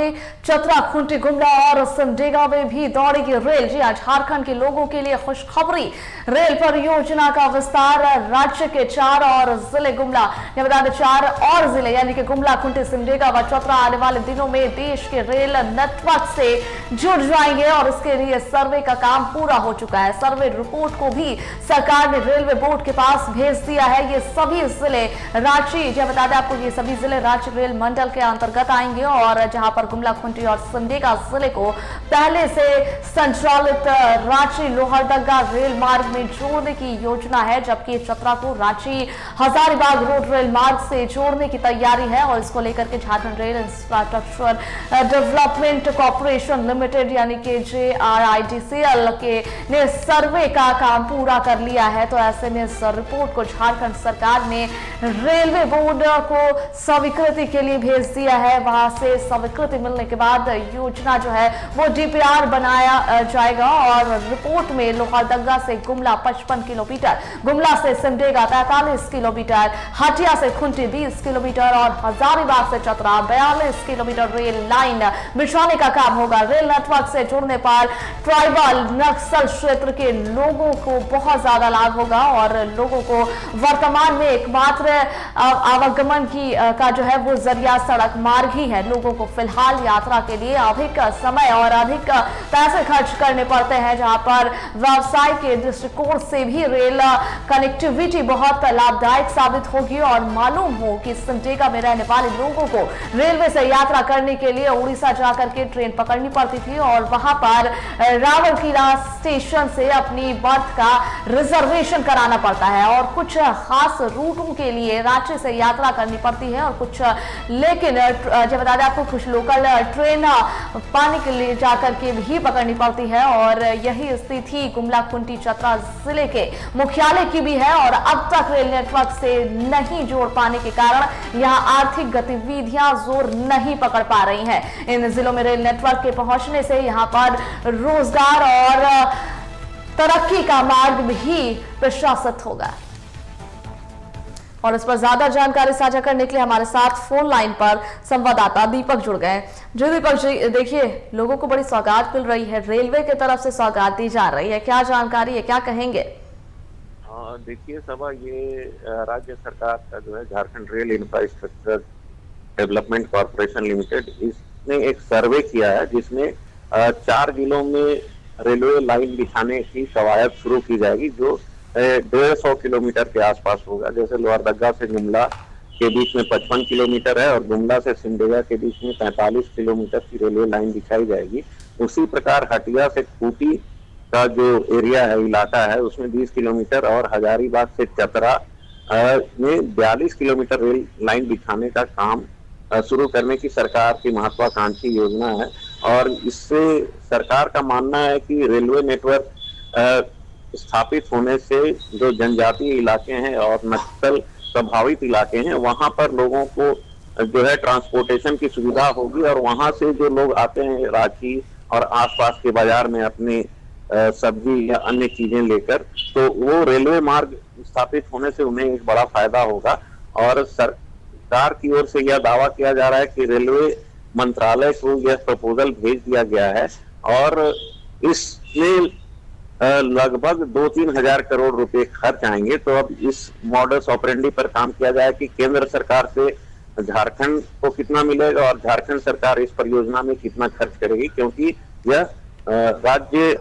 में चतरा, खूंटी, गुमला और सिमडेगा में भी दौड़ेगी रेल। जी आज झारखंड के लोगों के लिए खुशखबरी, रेल परियोजना का विस्तार राज्य के 4 और जिले गुमला, बता दें 4 और जिले यानी कि गुमला, खूंटी, सिमडेगा व चतरा आने वाले दिनों में देश के रेल नेटवर्क से जुड़ जाएंगे और इसके लिए सर्वे का काम पूरा हो चुका है। सर्वे रिपोर्ट को भी सरकार ने रेलवे बोर्ड के पास भेज दिया है। ये सभी जिले रांची, बता दें आपको, ये सभी जिले राज्य रेल मंडल के अंतर्गत आएंगे और जहां पर गुमला, खूंटी और सिमडेगा जिले को पहले से संचालित रांची लोहरदगा रेल मार्ग में जोड़ने की योजना है, जबकि चतरा को रांची हजारीबाग रोड रेल मार्ग से जोड़ने की तैयारी है और इसको लेकर के Jharkhand rail infrastructure development corporation limited यानी कि JRIDCL के ने सर्वे का काम पूरा कर लिया है। तो ऐसे में इस रिपोर्ट को झारखंड सरकार ने रेलवे बोर्ड को स्वीकृति के लिए भेज दिया है। वहां से स्वीकृति मिलने के बाद योजना जो है वो DPR बनाया जाएगा और रिपोर्ट में लोहरदगा से गुमला 55 किलोमीटर, गुमला से सिमडेगा 43 किलोमीटर, हटिया से खूंटी 20 किलोमीटर और हजारीबाग से चतरा 42 किलोमीटर रेल लाइन बिछाने का काम होगा। रेल नेटवर्क से जुड़ने पर ट्राइबल नक्सल क्षेत्र के लोगों को बहुत ज्यादा लाभ होगा और लोगों को वर्तमान में एकमात्र आवागमन का जो है वो जरिया सड़क मार्ग ही है। लोगों को फिलहाल यात्रा के लिए अधिक समय और अधिक पैसे खर्च करने पड़ते हैं, जहां पर व्यवसाय के दृष्टिकोण से भी रेल कनेक्टिविटी बहुत लाभदायक साबित होगी। और मालूम हो कि सिमडेगा में रहने वाले लोगों को रेलवे से यात्रा करने के लिए उड़ीसा जाकर के ट्रेन पकड़नी पड़ती थी और वहां पर रावलकिला स्टेशन से अपनी बर्थ का रिजर्वेशन कराना पड़ता है और कुछ खास रूटों के लिए रांची से यात्रा करनी पड़ती है और कुछ, लेकिन जब बता दें आपको, कुछ लोकल ट्रेन पानी के लिए जाकर के भी पकड़नी पड़ती है और यही स्थिति गुमला, खूंटी, चतरा जिले के मुख्यालय की भी है और अब तक रेल नेटवर्क से नहीं जोड़ पाने के कारण यहां आर्थिक गतिविधियां जोर नहीं पकड़ पा रही हैं। इन जिलों में रेल नेटवर्क के पहुंचने से यहां पर रोजगार और तरक्की का मार्ग भी प्रशस्त होगा। और इस पर ज्यादा जानकारी साझा करने के लिए हमारे साथ फोन लाइन पर संवाददाता दीपक जुड़ गए। जी दीपक जी, देखिए लोगों को बड़ी सौगात मिल रही है, रेलवे की तरफ से सौगात दी जा रही है, क्या जानकारी है, क्या कहेंगे? देखिए सभा, ये राज्य सरकार का जो है Jharkhand rail infrastructure development corporation limited, इसने एक सर्वे किया है जिसमें 4 जिलों में रेलवे लाइन बिछाने की कवायद शुरू की जाएगी जो 150 किलोमीटर के आसपास होगा। जैसे लोहरदगा से गुमला के बीच में 55 किलोमीटर है और गुमला से सिमडेगा के बीच में 45 किलोमीटर की रेलवे लाइन बिछाई जाएगी। उसी प्रकार हटिया से खूंटी का जो एरिया है, इलाका है, उसमें 20 किलोमीटर और हजारीबाग से चतरा में 42 किलोमीटर रेल लाइन बिछाने का काम शुरू करने की सरकार की महत्वाकांक्षी योजना है। और इससे सरकार का मानना है कि रेलवे नेटवर्क स्थापित होने से जो जनजातीय इलाके हैं और नक्सल प्रभावित इलाके हैं, वहां पर लोगों को जो है ट्रांसपोर्टेशन की सुविधा होगी और वहां से जो लोग आते हैं रांची और आसपास के बाजार में अपने सब्जी या अन्य चीजें लेकर, तो वो रेलवे मार्ग स्थापित होने से उन्हें एक बड़ा फायदा होगा। और सरकार की ओर से यह दावा किया जा रहा है कि रेलवे मंत्रालय को यह प्रपोजल भेज दिया गया है और इसमें लगभग 2-3 हजार करोड़ रुपए खर्च आएंगे। तो अब इस मॉडस ऑपरेंडी पर काम किया जाए कि केंद्र सरकार से झारखंड को कितना मिलेगा और झारखंड सरकार इस परियोजना में कितना खर्च करेगी, क्योंकि यह राज्य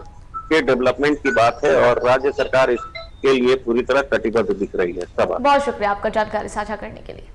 के डेवलपमेंट की बात है और राज्य सरकार इसके लिए पूरी तरह कटिबद्ध दिख रही है। सब बहुत शुक्रिया आपका जानकारी साझा करने के लिए।